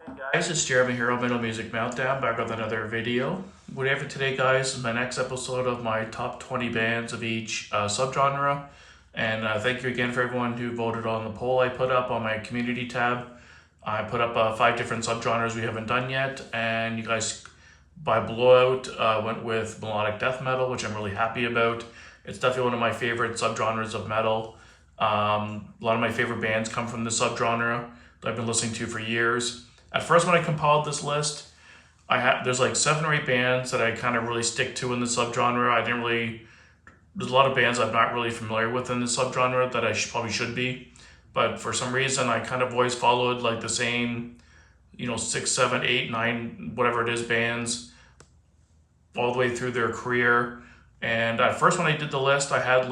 Guys, it's Jeremy here on Metal Music Meltdown, back with another video. What we have for today, guys, is my next episode of my top 20 bands of each subgenre. And thank you again for everyone who voted on the poll I put up on my community tab. I put up 5 different subgenres we haven't done yet, and you guys, by blowout, went with melodic death metal, which I'm really happy about. It's definitely one of my favorite subgenres of metal. A lot of my favorite bands come from this subgenre that I've been listening to for years. At first, when I compiled this list, there's like 7 or 8 bands that I kind of really stick to in the subgenre. There's a lot of bands I'm not really familiar with in the subgenre that I probably should be, but for some reason I kind of always followed like the same, 6, 7, 8, 9, whatever it is, bands all the way through their career. And at first, when I did the list, I had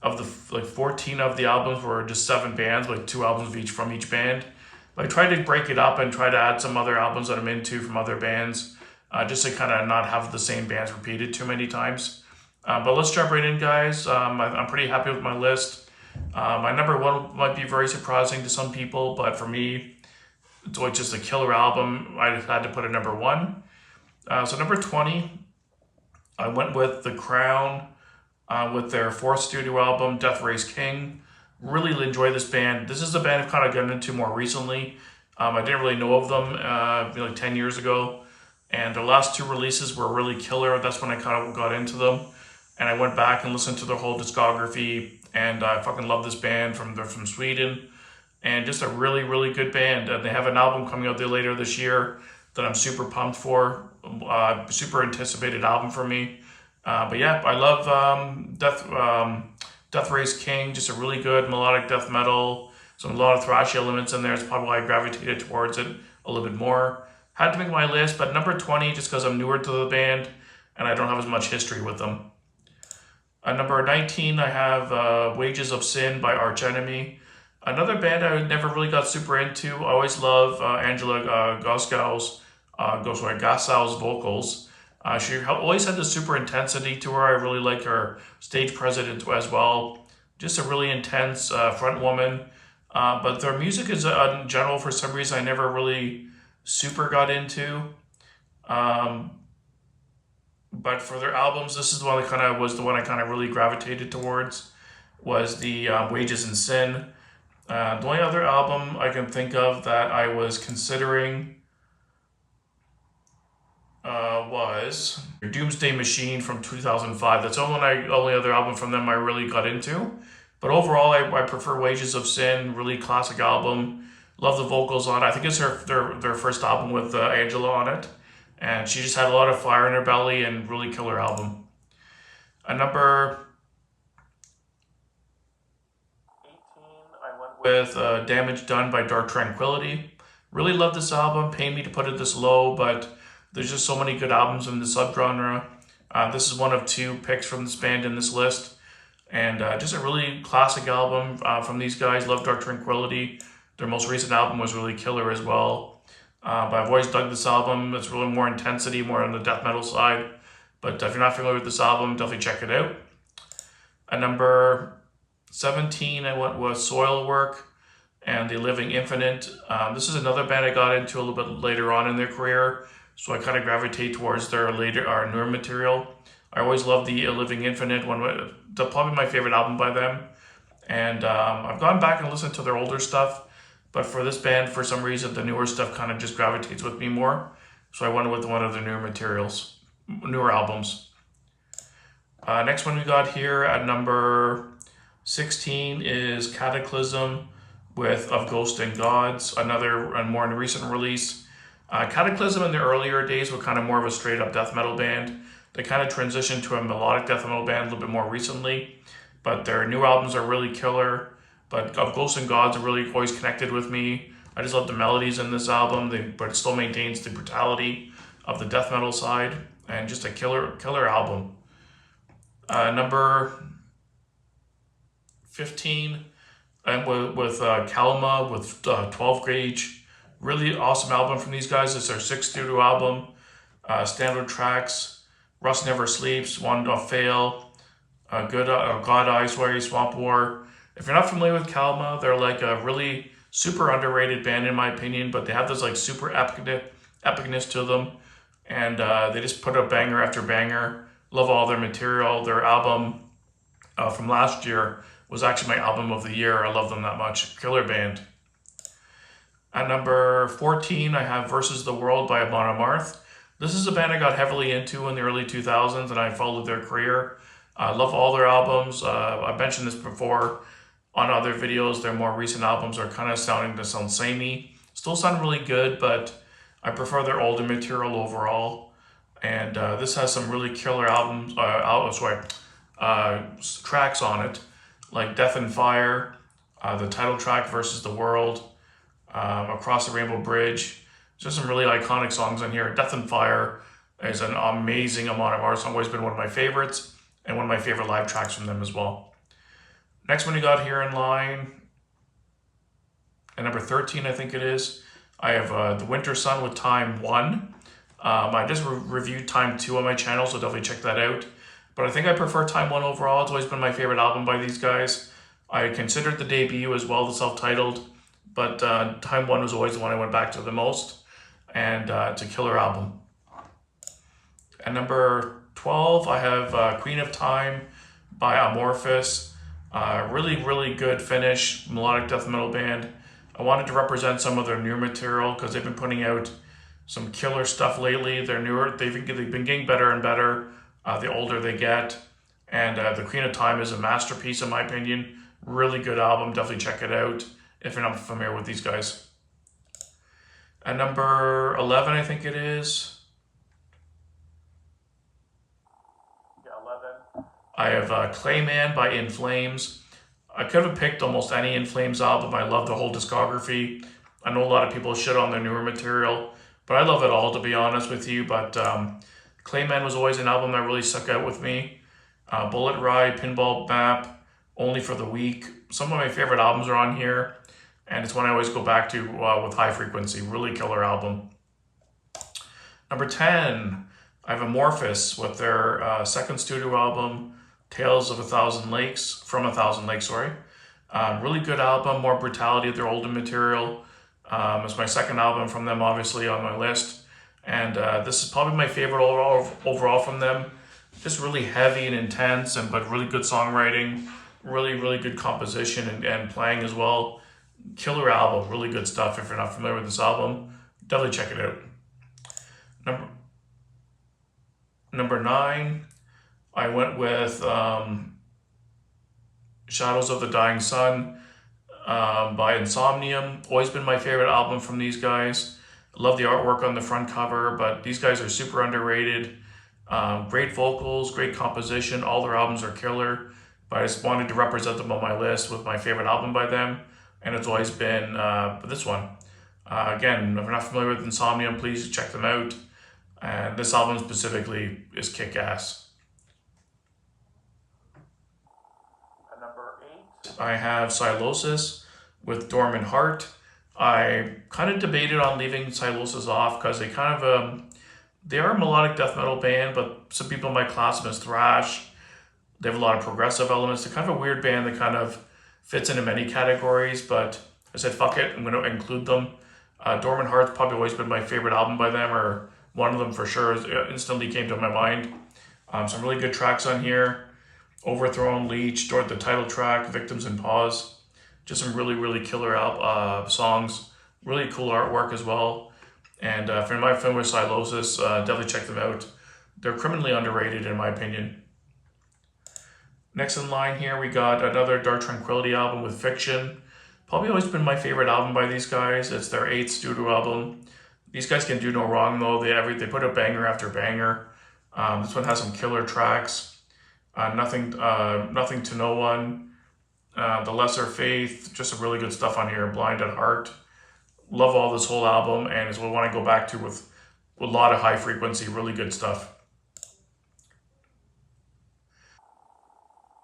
of the 14 of the albums were just 7 bands, like 2 albums of each from each band. But I tried to break it up and try to add some other albums that I'm into from other bands, just to kind of not have the same bands repeated too many times. But let's jump right in, guys. I'm pretty happy with my list. My number 1 might be very surprising to some people, but for me, it's always just a killer album. I had to put a number 1. So number 20, I went with The Crown with their 4th studio album, Death Race King. Really enjoy this band. This is a band I've kind of gotten into more recently. I didn't really know of them like 10 years ago, and their last 2 releases were really killer. That's when I kind of got into them, and I went back and listened to their whole discography, and I fucking love this band. They're from Sweden, and just a really, really good band. And they have an album coming out there later this year that I'm super pumped for. Super anticipated album for me. But yeah, I love Death Race King, just a really good melodic death metal. A lot of thrashy elements in there. It's probably why I gravitated towards it a little bit more. Had to make my list, but number 20, just because I'm newer to the band and I don't have as much history with them. Number 19, I have Wages of Sin by Arch Enemy. Another band I never really got super into. I always love Angela Gossow's vocals. She always had this super intensity to her. I really like her stage presence as well. Just a really intense front woman. But their music is in general, for some reason, I never really super got into. But for their albums, this is the one that I kind of really gravitated towards, was the Wages and Sin. The only other album I can think of that I was considering was Doomsday Machine from 2005. That's the only other album from them I really got into. But overall, I prefer Wages of Sin, really classic album. Love the vocals on it. I think it's their first album with Angela on it. And she just had a lot of fire in her belly and really killer album. Number 18, I went with Damage Done by Dark Tranquillity. Really love this album. Pain me to put it this low, but there's just so many good albums in the subgenre. This is one of 2 picks from this band in this list. And just a really classic album from these guys. Love Dark Tranquillity. Their most recent album was really killer as well. But I've always dug this album. It's really more intensity, more on the death metal side. But if you're not familiar with this album, definitely check it out. At number 17, I went with Soilwork and The Living Infinite. This is another band I got into a little bit later on in their career. So I kind of gravitate towards their newer material. I always loved The Living Infinite, probably my favorite album by them. And I've gone back and listened to their older stuff, but for this band, for some reason, the newer stuff kind of just gravitates with me more. So I went with one of their newer albums. Next one we got here at number 16 is Cataclysm with Of Ghosts and Gods, another and more recent release. Cataclysm in the earlier days were kind of more of a straight up death metal band. They kind of transitioned to a melodic death metal band a little bit more recently, but their new albums are really killer. But Of Ghosts and Gods are really always connected with me. I just love the melodies in this album, but it still maintains the brutality of the death metal side, and just a killer album. Number 15, and with Kalma with 12 Gauge. Really awesome album from these guys. It's their 6th studio album. Standard tracks: Rust Never Sleeps, One Don't Fail, God Eyes, Swamp War. If you're not familiar with Kalma, they're like a really Super underrated band in my opinion, but they have this like super epicness to them, and they just put up banger after banger. Love all their material. Their album from last year was actually my album of the year. I love them that much. Killer band. At number 14, I have Versus the World by Amon Amarth. This is a band I got heavily into in the early 2000s, and I followed their career. I love all their albums. I've mentioned this before on other videos. Their more recent albums are kind of starting to sound samey. Still sound really good, but I prefer their older material overall. And this has some really killer tracks on it, like Death and Fire, the title track Versus the World, Across the Rainbow Bridge. Just some really iconic songs on here. Death and Fire is an amazing amount of art song. Always been one of my favorites, and one of my favorite live tracks from them as well. Next one we got here in line, at number 13 I think it is, I have The Winter Sun with Time 1. I just reviewed Time 2 on my channel, so definitely check that out. But I think I prefer Time 1 overall. It's always been my favorite album by these guys. I considered the debut as well, the self-titled, but Time 1 was always the one I went back to the most, and it's a killer album. At number 12, I have Queen of Time by Amorphous. Really, really good finish, melodic death metal band. I wanted to represent some of their new material because they've been putting out some killer stuff lately. They're newer, they've been getting better and better the older they get. And The Queen of Time is a masterpiece in my opinion. Really good album, definitely check it out if you're not familiar with these guys. At number 11, I think it is. Yeah, 11. I have Clayman by In Flames. I could have picked almost any In Flames album. I love the whole discography. I know a lot of people shit on their newer material, but I love it all, to be honest with you. But Clayman was always an album that really stuck out with me. Bullet Ride, Pinball Map, Only for the Weak. Some of my favorite albums are on here, and it's one I always go back to with High Frequency. Really killer album. Number 10, I have Amorphous with their second studio album, Tales of a Thousand Lakes, from a Thousand Lakes, sorry. Really good album, more brutality of their older material. It's my second album from them, obviously, on my list. And this is probably my favorite overall from them. Just really heavy and intense, but really good songwriting. Really, really good composition and playing as well. Killer album, really good stuff. If you're not familiar with this album, definitely check it out. Number 9, I went with Shadows of the Dying Sun by Insomnium. Always been my favorite album from these guys. Love the artwork on the front cover, but these guys are super underrated. Great vocals, great composition. All their albums are killer, but I just wanted to represent them on my list with my favorite album by them, and it's always been this one. Again, if you're not familiar with Insomnium, please check them out. And this album specifically is kick-ass. At number 8, I have Silosis with Dormant Heart. I kind of debated on leaving Silosis off because they kind of they are a melodic death metal band, but some people might class them as thrash. They have a lot of progressive elements. They're kind of a weird band that kind of fits into many categories, but I said, fuck it, I'm going to include them. Dormant Heart's probably always been my favorite album by them, or one of them for sure. Instantly came to my mind. Some really good tracks on here. Overthrown, Leech, the title track, Victims and Pause. Just some really, really killer songs. Really cool artwork as well. And if you're not familiar with Silosis, definitely check them out. They're criminally underrated in my opinion. Next in line here, we got another Dark Tranquillity album with Fiction. Probably always been my favorite album by these guys. It's their 8th studio album. These guys can do no wrong though. They put out banger after banger. This one has some killer tracks. Nothing to No One. The Lesser Faith. Just some really good stuff on here. Blind at Heart. Love all this whole album, and it's what I want to go back to with a lot of High Frequency. Really good stuff.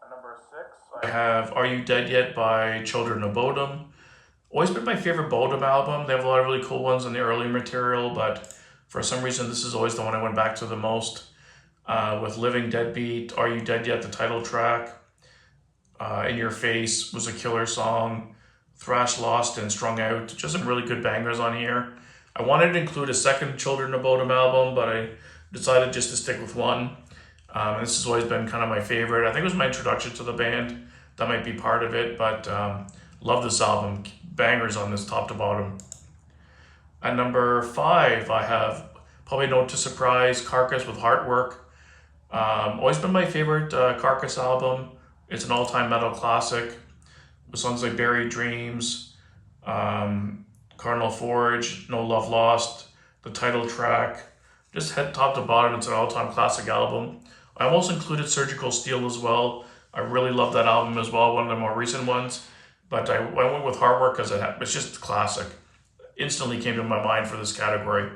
At number 6, I have Are You Dead Yet by Children of Bodom. Always been my favorite Bodom album. They have a lot of really cool ones in the early material, but for some reason this is always the one I went back to the most. With Living Deadbeat, Are You Dead Yet, the title track. In Your Face was a killer song. Thrash Lost and Strung Out. Just some really good bangers on here. I wanted to include a second Children of Bodom album, but I decided just to stick with one. This has always been kind of my favorite. I think it was my introduction to the band. That might be part of it, but love this album. Bangers on this top to bottom. At number 5, I have probably Note to Surprise, Carcass with Heartwork. Always been my favorite Carcass album. It's an all-time metal classic with songs like Buried Dreams, Cardinal Forge, No Love Lost, the title track. Just head top to bottom, it's an all-time classic album. I almost included Surgical Steel as well. I really love that album as well, one of the more recent ones. But I went with Heartwork because it's just classic. Instantly came to my mind for this category.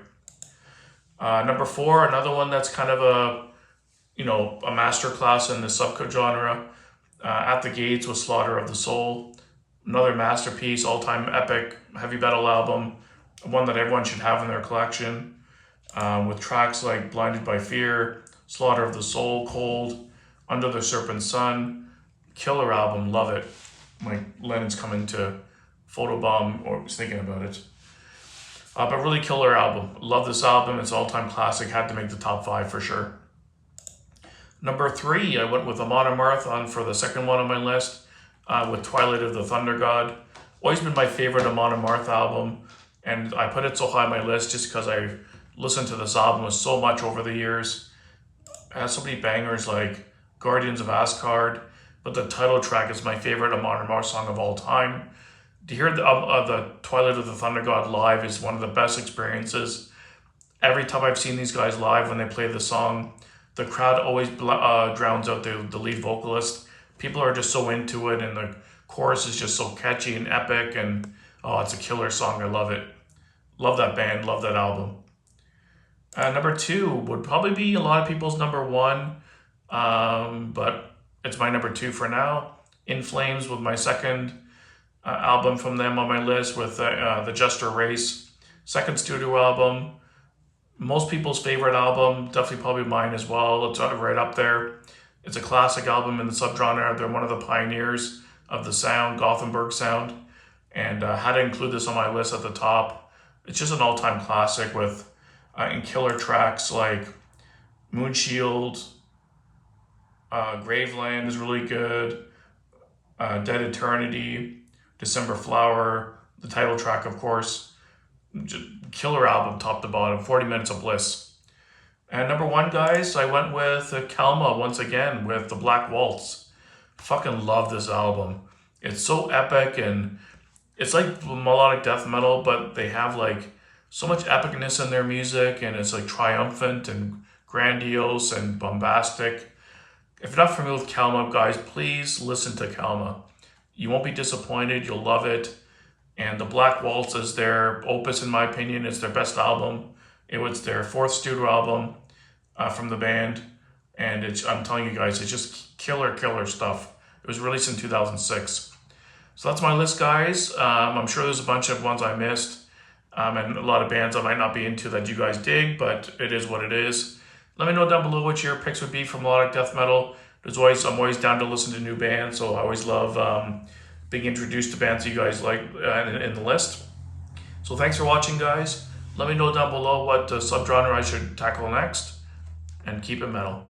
Number 4, another one that's kind of a masterclass in the subgenre. At the Gates with Slaughter of the Soul. Another masterpiece, all-time epic heavy metal album. One that everyone should have in their collection. With tracks like Blinded by Fear, Slaughter of the Soul, Cold, Under the Serpent Sun. Killer album, love it. Like Lennon's coming to photobomb, or was thinking about it. But really killer album. Love this album. It's all-time classic. Had to make the top 5 for sure. Number 3, I went with Amon Amarth for the second one on my list with Twilight of the Thunder God. Always been my favorite Amon Amarth album, and I put it so high on my list just because I listened to this album so much over the years. It has so many bangers like Guardians of Asgard, but the title track is my favorite Amon Amarth song of all time. To hear the Twilight of the Thunder God live is one of the best experiences. Every time I've seen these guys live when they play the song, the crowd always drowns out the lead vocalist. People are just so into it, and the chorus is just so catchy and epic, and it's a killer song. I love it. Love that band, love that album. Number 2 would probably be a lot of people's number 1, but it's my number 2 for now. In Flames with my second album from them on my list with the Jester Race. Second studio album. Most people's favorite album, definitely probably mine as well. It's right up there. It's a classic album in the subgenre. They're one of the pioneers of the sound, Gothenburg sound, and had to include this on my list at the top. It's just an all-time classic with and killer tracks like Moonshield, Graveland is really good, Dead Eternity, December Flower, the title track, of course. Killer album, top to bottom, 40 Minutes of Bliss. And number 1, guys, I went with Kalma once again with The Black Waltz. Fucking love this album. It's so epic, and it's like melodic death metal, but they have like so much epicness in their music, and it's like triumphant and grandiose and bombastic. If you're not familiar with Kalma, guys, please listen to Kalma. You won't be disappointed. You'll love it. And The Black Waltz is their opus, in my opinion. It's their best album. It was their 4th studio album from the band. And I'm telling you guys, it's just killer stuff. It was released in 2006. So that's my list, guys. I'm sure there's a bunch of ones I missed. And a lot of bands I might not be into that you guys dig, but it is what it is. Let me know down below what your picks would be for melodic death metal. I'm always down to listen to new bands, so I always love being introduced to bands you guys like in the list. So thanks for watching, guys. Let me know down below what subgenre I should tackle next, and keep it metal.